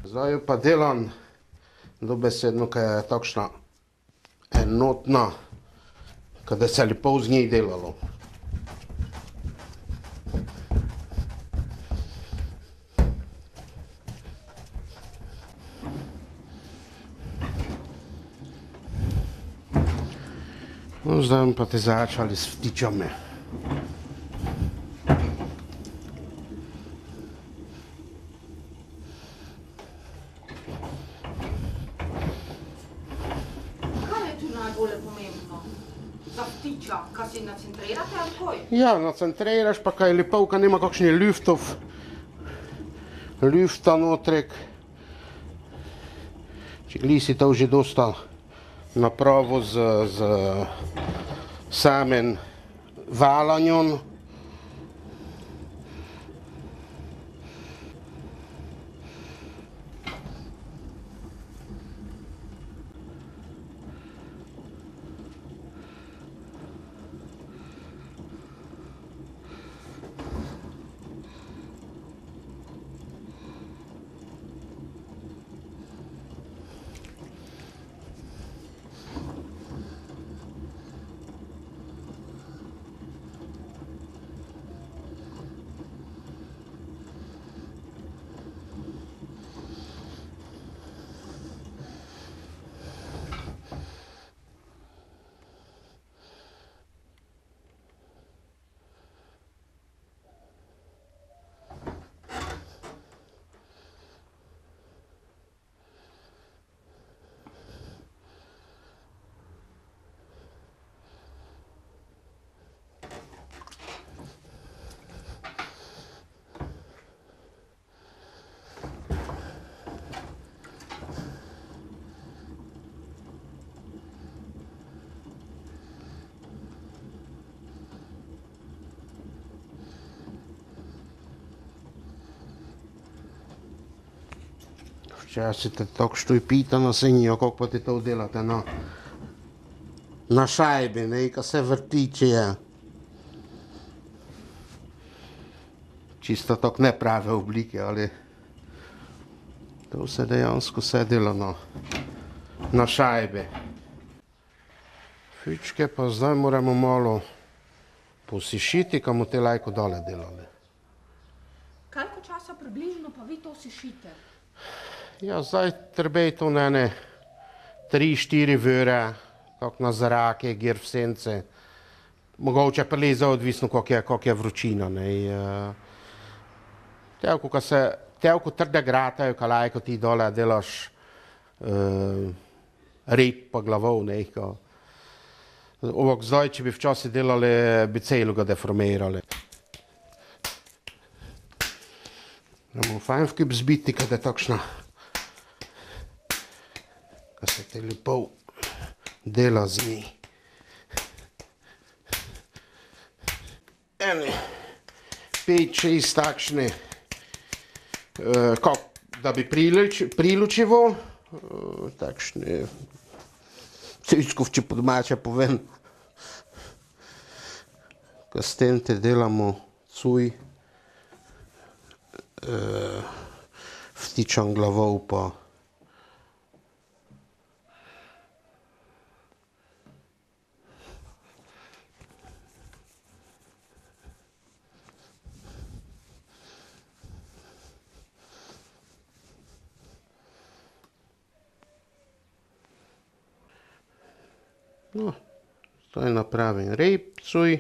Zdaj jo pa delam dobesedno, ker je takšna enotna, kada se lepo z njej delalo. No, zdaj bomo pa te začali s vtičami. Kaj si nacentrirate ali kaj? Ja, nacentriraš pa kaj lepo, kaj nima kakšnih lufta notrek. Če gli si to že dosta napravo z samim valanjem. Včasih te tako štojpita na senjo, kako pa ti to delate na šajbi, ne, ka se vrti, če je čisto tako neprave oblike, ali to se dejansko vse dela na šajbi. Fičke pa zdaj moramo malo posišiti, ka bomo te lajko dole delali. Koliko časa približno pa vi to sušite? Ja, zdaj treba je to na ene 3-4 ure, tako na zrake, gir v sence. Mogoče pa leze odvisno, koliko je vročina. Tevko trde gratajo, ka lajko ti dole delaš rep pa glavov. Ovak zdaj, če bi včasih delali, bi celoga deformirali. Bomo fajn vkip zbiti, kada je takšna, ka se te lepo dela z njej. Ene 5-6 takšne, da bi prilučivo, takšne, cičkov, če po domače povem, ka s tem te delamo cuj, vtičam glavov pa no, zdaj napravim rep, cuj.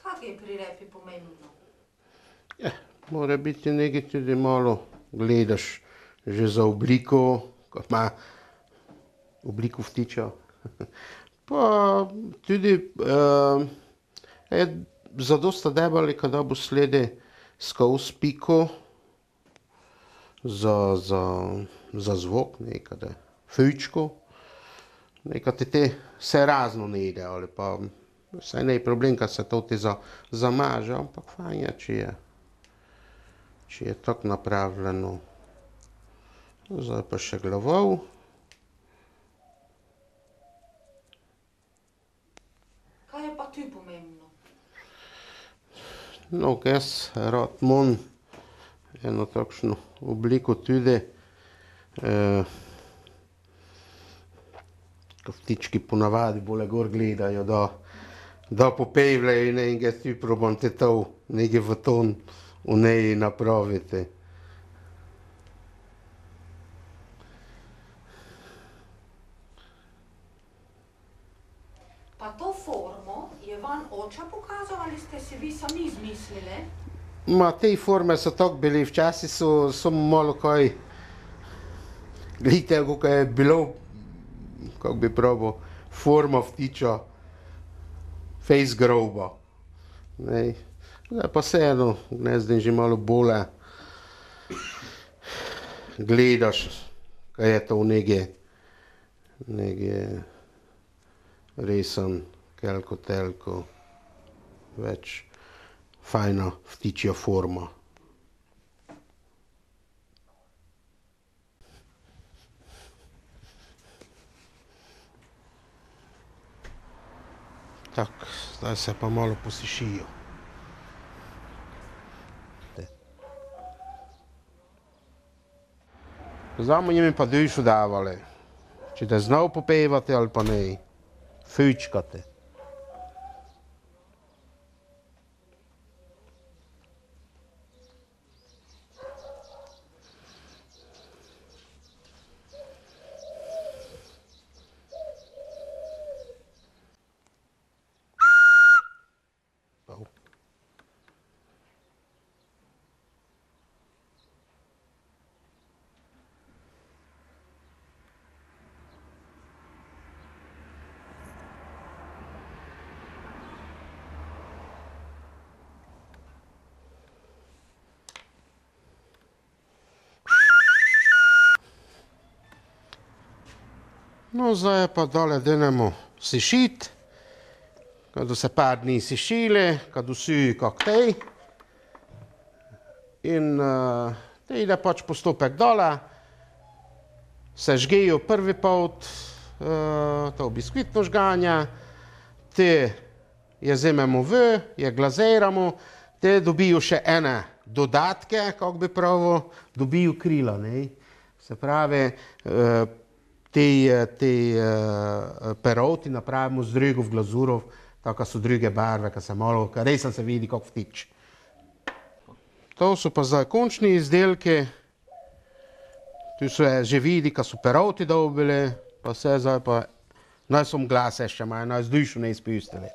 Kak je pri repi pomembno? Ja, mora biti nekaj tudi malo, gledaš že za obliko, ko ima obliko vtiča. Pa tudi zadosta debeli, kada bo sledi skozi piko za zvok, nekade fičko. Nekaj te se razno ne ide, ali pa saj ne je problem, kad se to ti zamaže, ampak fajn je, če je tako napravljeno Zdaj pa še glavov. Kaj je pa tu pomembno? No, jaz rad imam eno takšno obliko tudi. Ko ptički ponavadi bolj gor gledajo, da popevljajo in jaz tu probam te to nekaj v ton v njej napraviti. Pa to formo je vam oče pokazal ali ste si vi sami izmislili? Ma, te forme so tako bili, včasih so malo kaj, gledajte, kako je bilo, kako bi pravil, forma vtiča, fejs groba. Zdaj pa vseeno, gnezdim že malo bolje, gledaš, kaj je to nekaj resen, kelko telko, več fajna vtičja forma. Tako, zdaj se pa malo posušijo. Zdaj mu jim pa dušu davali, če te znal popevati ali pa ne, fučkate. No, zdaj je pa dole denemo sušiti, kad se par dni sušili, kad vsi kak tej. In te ide pač postopek dole, se žgejo prvi pot, to biskvitno žganje, te je vzamemo ven, je glaziramo, te dobijo še ene dodatke, kako bi pravil, dobijo krila, ne. Se pravi, te peroti napravimo z drugih glazurov, tako so druge barve, ki se malo, resno se vidi kak vtič. To so pa zdaj končni izdelki. Tu se že vidi, ka so peroti dobili, pa vse zdaj pa, naj so glase še imajo, naj z dušo ne izpustili.